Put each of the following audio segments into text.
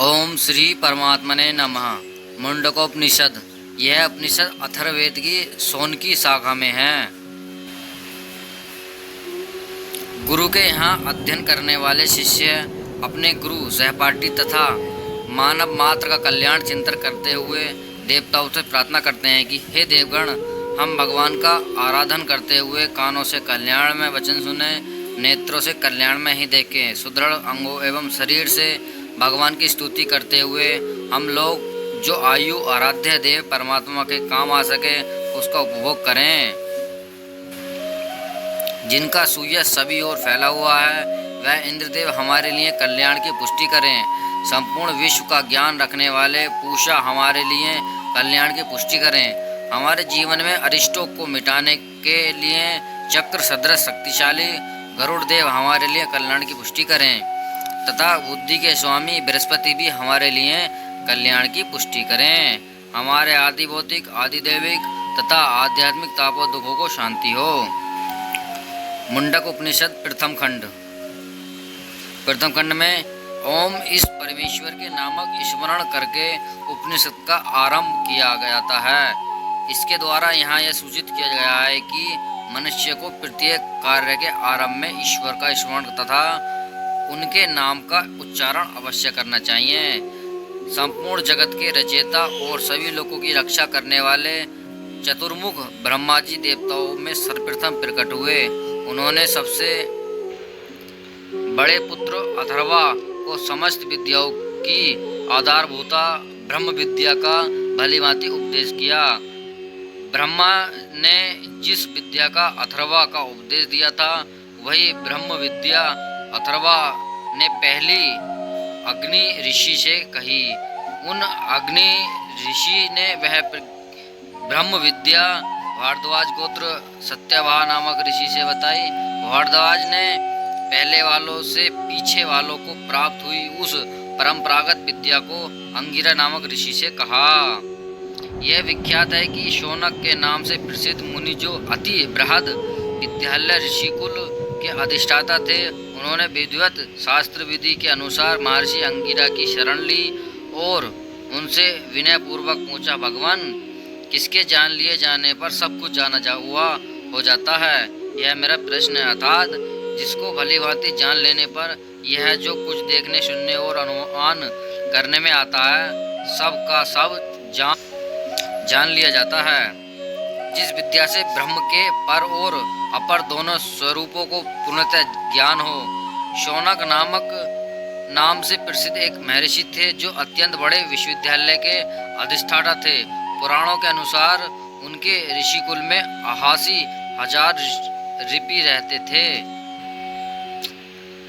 ओम श्री परमात्मने नमः। मुंडकोपनिषद। यह उपनिषद अथर्ववेद की सोनकी शाखा में है। गुरु के यहाँ अध्ययन करने वाले शिष्य अपने गुरु सहपाठी तथा मानव मात्र का कल्याण चिंतन करते हुए देवताओं से प्रार्थना करते हैं कि हे देवगण, हम भगवान का आराधन करते हुए कानों से कल्याण में वचन सुने, नेत्रों से कल्याण में ही देखें, सुदृढ़ अंगों एवं शरीर से भगवान की स्तुति करते हुए हम लोग जो आयु आराध्य देव परमात्मा के काम आ सके उसका उपभोग करें। जिनका सूर्य सभी ओर फैला हुआ है वह इंद्रदेव हमारे लिए कल्याण की पुष्टि करें। संपूर्ण विश्व का ज्ञान रखने वाले पूषा हमारे लिए कल्याण की पुष्टि करें। हमारे जीवन में अरिष्टों को मिटाने के लिए चक्र सदृश शक्तिशाली गरुड़ देव हमारे लिए कल्याण की पुष्टि करें तथा बुद्धि के स्वामी बृहस्पति भी हमारे लिए कल्याण की पुष्टि करें। हमारे आदि भौतिक, आदि दैविक तथा आध्यात्मिक तापों दुखों को शांति हो। मुंडक उपनिषद प्रथम खंड में ओम इस परमेश्वर के नामक स्मरण करके उपनिषद का आरंभ किया जाता है। इसके द्वारा यहाँ यह सूचित किया गया है कि मनुष्य को प्रत्येक कार्य के आरंभ में ईश्वर का स्मरण तथा उनके नाम का उच्चारण अवश्य करना चाहिए। संपूर्ण जगत के रचयिता और सभी लोगों की रक्षा करने वाले चतुर्मुख ब्रह्मा जी देवताओं में सर्वप्रथम प्रकट हुए। उन्होंने सबसे बड़े पुत्र अथर्वा को समस्त विद्याओं की आधारभूता ब्रह्म विद्या का भलीभांति उपदेश किया। ब्रह्मा ने जिस विद्या का अथर्वा का उपदेश दिया था वही ब्रह्म विद्या अथर्वा ने पहली अग्नि ऋषि से कही। उन अग्नि ऋषि ने वह ब्रह्म विद्या भारद्वाज गोत्र सत्यवाह नामक ऋषि से बताई। भारद्वाज ने पहले वालों से पीछे वालों को प्राप्त हुई उस परंपरागत विद्या को अंगिरा नामक ऋषि से कहा। यह विख्यात है कि शौनक के नाम से प्रसिद्ध मुनि जो अति बृहद विद्यालय ऋषिकुल के अधिष्ठाता थे, उन्होंने विधिवत शास्त्र विधि के अनुसार महर्षि अंगिरा की शरण ली और उनसे विनय पूर्वक पूछा, भगवान, किसके जान लिए जाने पर सब कुछ जाना हुआ हो जाता है? यह मेरा प्रश्न है। अर्थात जिसको भली भांति जान लेने पर यह जो कुछ देखने, सुनने और अनुमान करने में आता है सब का सब जान लिया जाता है। जिस विद्या से ब्रह्म के पर और अपर दोनों स्वरूपों को पूर्णतः ज्ञान हो। शौनक नाम से प्रसिद्ध एक महर्षि थे जो अत्यंत बड़े विश्वविद्यालय के अधिष्ठाता थे। पुराणों के अनुसार उनके ऋषिकुल में 80,000 ऋषि रहते थे।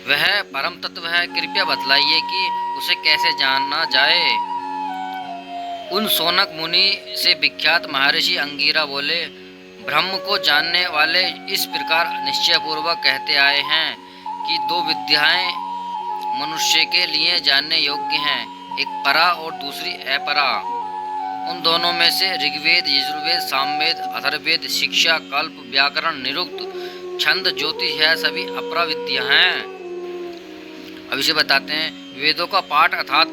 वह परम तत्व है, कृपया बतलाइए कि उसे कैसे जाना जाए। उन शौनक मुनि से विख्यात महर्षि अंगिरा बोले, ब्रह्म को जानने वाले इस प्रकार निश्चय पूर्वक कहते आए हैं कि दो विद्याएं मनुष्य के लिए जानने योग्य हैं, एक परा और दूसरी अपरा। उन दोनों में से ऋग्वेद, यजुर्वेद, सामवेद, अथर्ववेद, शिक्षा, कल्प, व्याकरण, निरुक्त, छंद, ज्योतिष है सभी अपरा विद्या हैं। अब इसे बताते हैं। वेदों का पाठ अर्थात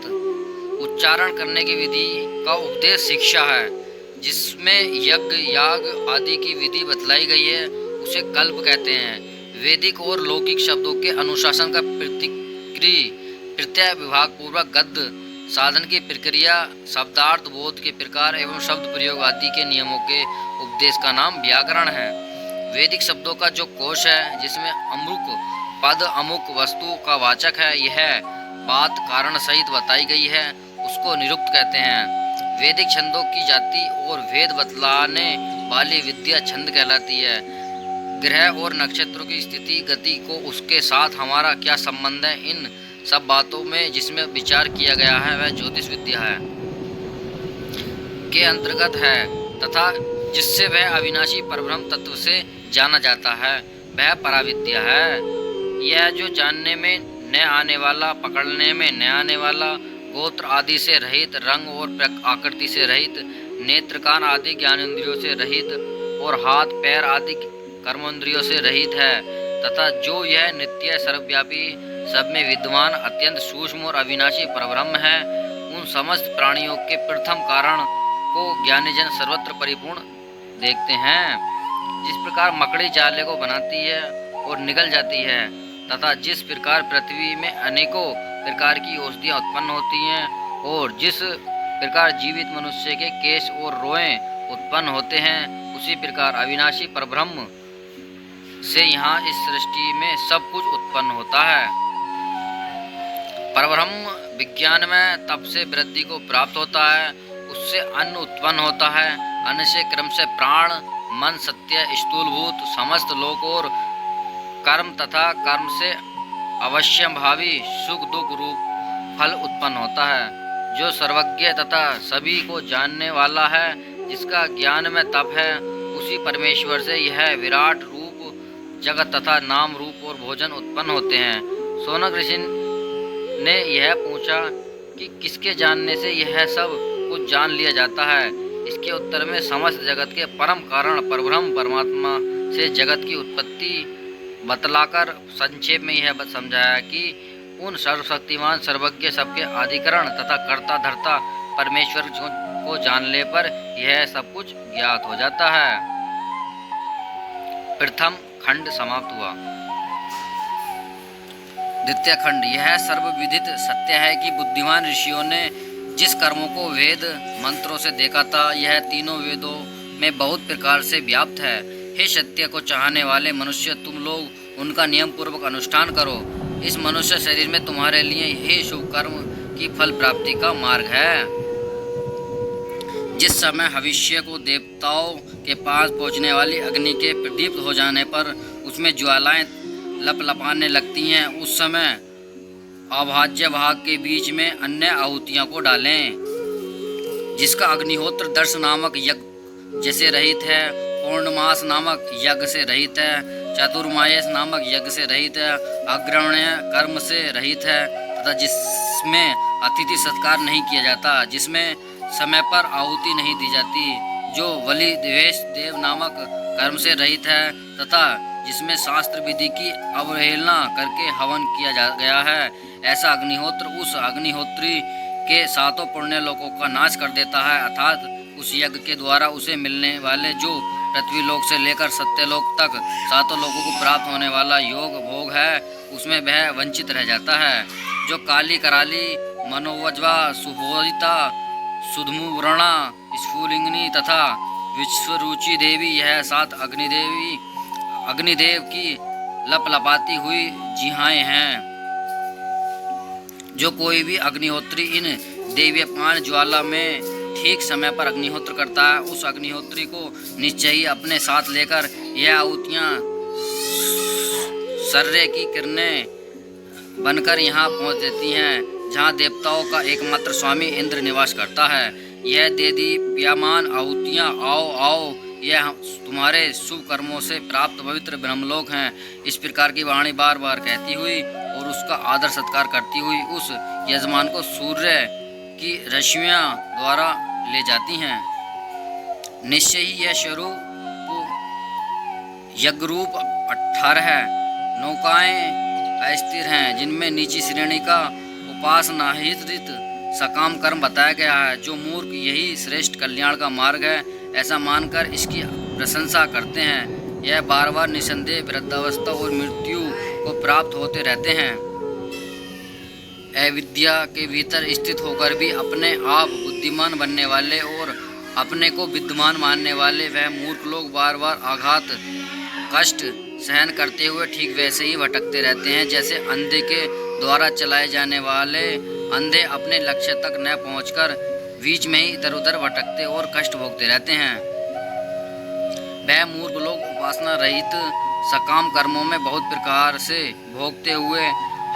उच्चारण करने की विधि का उपदेश शिक्षा है। जिसमें यज्ञ, याग आदि की विधि बतलाई गई है उसे कल्प कहते हैं। वैदिक और लौकिक शब्दों के अनुशासन का प्रत्यय विभाग पूर्वक गद्य साधन की प्रक्रिया, शब्दार्थ बोध के प्रकार एवं शब्द प्रयोग आदि के नियमों के उपदेश का नाम व्याकरण है। वैदिक शब्दों का जो कोश है जिसमें अमुक पद अमुक वस्तु का वाचक है, यह बात कारण सहित बताई गई है, उसको निरुक्त कहते हैं। वैदिक छंदों की जाति और भेद बतलाने वाली विद्या छंद कहलाती है। ग्रह और नक्षत्रों की स्थिति गति को उसके साथ हमारा क्या संबंध है, इन सब बातों में जिसमें विचार किया गया है वह ज्योतिष विद्या है के अंतर्गत है तथा जिससे वह अविनाशी परब्रह्म तत्व से जाना जाता है वह पराविद्या है। यह जो जानने में न आने वाला, पकड़ने में न आने वाला, गोत्र आदि से रहित, रंग और आकृति से रहित, नेत्र कान आदि ज्ञानेंद्रियों से रहित और हाथ पैर आदि कर्मेंद्रियों से रहित है तथा जो यह नित्य सर्वव्यापी सब में विद्वान अत्यंत सूक्ष्म और अविनाशी परब्रह्म है। उन समस्त प्राणियों के प्रथम कारण को ज्ञानीजन सर्वत्र परिपूर्ण देखते हैं। जिस प्रकार मकड़ी जाले को बनाती है और निकल जाती है, तथा जिस प्रकार पृथ्वी में अनेकों प्रकार की औषधियाँ उत्पन्न होती हैं और जिस प्रकार जीवित मनुष्य के केश और रोएं उत्पन्न होते हैं, उसी प्रकार अविनाशी परब्रह्म से यहाँ इस सृष्टि में सब कुछ उत्पन्न होता है। परब्रह्म विज्ञान में तप से वृद्धि को प्राप्त होता है, उससे अन्न उत्पन्न होता है, अन्न से क्रम से प्राण, मन, सत्य, स्थूलभूत समस्त लोक और कर्म तथा कर्म से अवश्यंभावी सुख दुख रूप फल उत्पन्न होता है। जो सर्वज्ञ तथा सभी को जानने वाला है, जिसका ज्ञान में तप है, उसी परमेश्वर से यह विराट रूप जगत तथा नाम रूप और भोजन उत्पन्न होते हैं। शौनक ऋषि ने यह पूछा कि किसके जानने से यह सब कुछ जान लिया जाता है। इसके उत्तर में समस्त जगत के परम कारण परब्रह्म परमात्मा से जगत की उत्पत्ति बतलाकर संक्षेप में यह समझाया कि उन सर्वशक्तिमान सर्वज्ञ सबके अधिकरण तथा कर्ता धर्ता परमेश्वर को जानने पर यह सब कुछ ज्ञात हो जाता है। प्रथम खंड समाप्त हुआ। द्वितीय खंड। यह सर्वविदित सत्य है कि बुद्धिमान ऋषियों ने जिस कर्मों को वेद मंत्रों से देखा था, यह तीनों वेदों में बहुत प्रकार से व्याप्त है। हे सत्य को चाहने वाले मनुष्य, तुम लोग उनका नियम पूर्वक अनुष्ठान करो। इस मनुष्य शरीर में तुम्हारे लिए यही शुभ कर्म की फल प्राप्ति का मार्ग है। जिस समय भविष्य को देवताओं के पास पहुंचने वाली अग्नि के प्रदीप्त हो जाने पर उसमें ज्वालाएं लपलपाने लगती हैं, उस समय अभाज्य भाग के बीच में अन्य आहुतियों को डालें, जिसका अग्निहोत्र दर्श नामक यज्ञ जैसे रहित है, पूर्णमास नामक यज्ञ से रहित है, चतुर्मास नामक यज्ञ से रहित है, अग्रण्य कर्म से रहित है, तथा जिसमें अतिथि सत्कार नहीं किया जाता, जिसमें समय पर आहुति नहीं दी जाती, जो बलि द्वेष देव नामक कर्म से रहित है, तथा जिसमें शास्त्र विधि की अवहेलना करके हवन किया गया है। ऐसा अग्निहोत्र उस अग्निहोत्री के सातों पुण्य लोकों का नाश कर देता है, अर्थात उस यज्ञ के द्वारा उसे मिलने वाले जो पृथ्वी लोक से लेकर सत्यलोक तक सातों लोगों को प्राप्त होने वाला योग भोग है, उसमें वह वंचित रह जाता है। जो काली कराली मनोवज्वा सुभोदिता सुधमुव्रणा स्फुलिंगिनी तथा विश्वरुचि देवी, यह सात अग्निदेव की लपलपाती हुई जिहाएं हैं। जो कोई भी अग्निहोत्री इन देव्यपान ज्वाला में ठीक समय पर अग्निहोत्र करता है, उस अग्निहोत्री को निश्चय ही अपने साथ लेकर यह आहुतियाँ सर्रे की किरणें बनकर यहाँ पहुँच देती हैं, जहाँ देवताओं का एकमात्र स्वामी इंद्र निवास करता है। यह देदीप्यमान आहुतियाँ आओ आओ, यह तुम्हारे शुभ कर्मों से प्राप्त पवित्र ब्रह्मलोक हैं। इस प्रकार की वाणी बार बार कहती हुई और उसका आदर सत्कार करती हुई उस यजमान को सूर्य की रश्मियाँ द्वारा ले जाती हैं। निश्चय ही यह स्वरूप यज्ञरूप 18 नौकाएं अस्थिर हैं, जिनमें नीची श्रेणी का उपासनाहित सकाम कर्म बताया गया है। जो मूर्ख यही श्रेष्ठ कल्याण का मार्ग है ऐसा मानकर इसकी प्रशंसा करते हैं, यह बार बार निसंदेह वृद्धावस्था और मृत्यु को प्राप्त होते रहते हैं। अविद्या के भीतर स्थित होकर भी अपने आप बुद्धिमान बनने वाले और अपने को विद्वान मानने वाले वह मूर्ख लोग बार बार आघात कष्ट सहन करते हुए ठीक वैसे ही भटकते रहते हैं, जैसे अंधे के द्वारा चलाए जाने वाले अंधे अपने लक्ष्य तक न पहुंचकर बीच में ही इधर उधर भटकते और कष्ट भोगते रहते हैं। वह मूर्ख लोग उपासना रहित सकाम कर्मों में बहुत प्रकार से भोगते हुए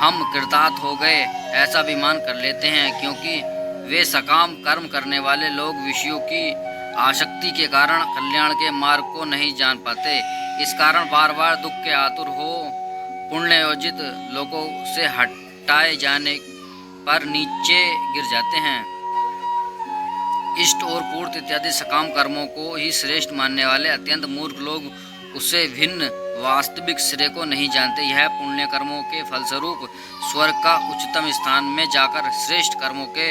हम कृतार्थ हो गए ऐसा अभिमान कर लेते हैं, क्योंकि वे सकाम कर्म करने वाले लोग विषयों की आसक्ति के कारण कल्याण के मार्ग को नहीं जान पाते। इस कारण बार बार दुख के आतुर हो पुण्ययोजित लोगों से हटाए जाने पर नीचे गिर जाते हैं। इष्ट और पूर्त इत्यादि सकाम कर्मों को ही श्रेष्ठ मानने वाले अत्यंत मूर्ख लोग उससे भिन्न वास्तविक श्रेय को नहीं जानते। यह पुण्य कर्मों के फलस्वरूप स्वर्ग का उच्चतम स्थान में जाकर श्रेष्ठ कर्मों के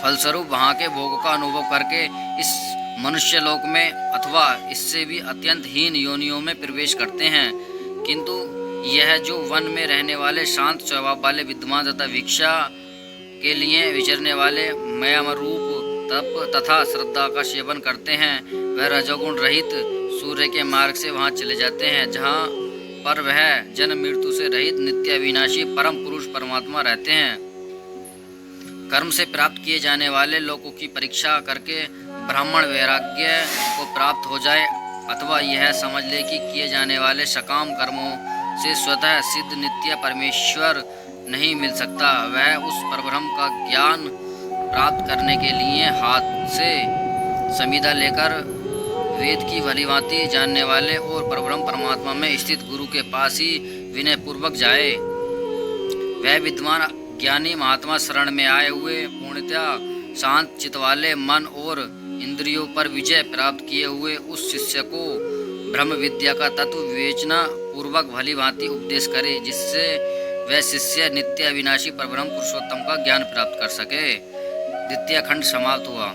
फलस्वरूप वहाँ के भोग का अनुभव करके इस मनुष्य लोक में अथवा इससे भी अत्यंत हीन योनियों में प्रवेश करते हैं। किंतु यह जो वन में रहने वाले शांत स्वभाव वाले विद्वान तथा भिक्षा के लिए विचरने वाले मयामरूप तप तथा श्रद्धा का सेवन करते हैं, वह रजोगुण रहित सूर्य के मार्ग से वहां चले जाते हैं, जहां पर वह जन्म मृत्यु से रहित नित्य अविनाशी परम पुरुष परमात्मा रहते हैं। कर्म से प्राप्त किए जाने वाले लोगों की परीक्षा करके ब्राह्मण वैराग्य को प्राप्त हो जाए अथवा यह समझ ले कि किए जाने वाले सकाम कर्मों से स्वतः सिद्ध नित्य परमेश्वर नहीं मिल सकता, वह उस परब्रह्म का ज्ञान प्राप्त करने के लिए हाथ से संविदा लेकर वेद की भलीभांति जानने वाले और परब्रह्म परमात्मा में स्थित गुरु के पास ही विनय पूर्वक जाए। वह विद्वान ज्ञानी महात्मा शरण में आए हुए पूर्णतः शांत चित्त वाले मन और इंद्रियों पर विजय प्राप्त किए हुए उस शिष्य को ब्रह्म विद्या का तत्व विवेचना पूर्वक भलीभांति उपदेश करे, जिससे वह शिष्य नित्य अविनाशी परब्रह्म पुरुषोत्तम का ज्ञान प्राप्त कर सके। द्वितीय खंड समाप्त हुआ।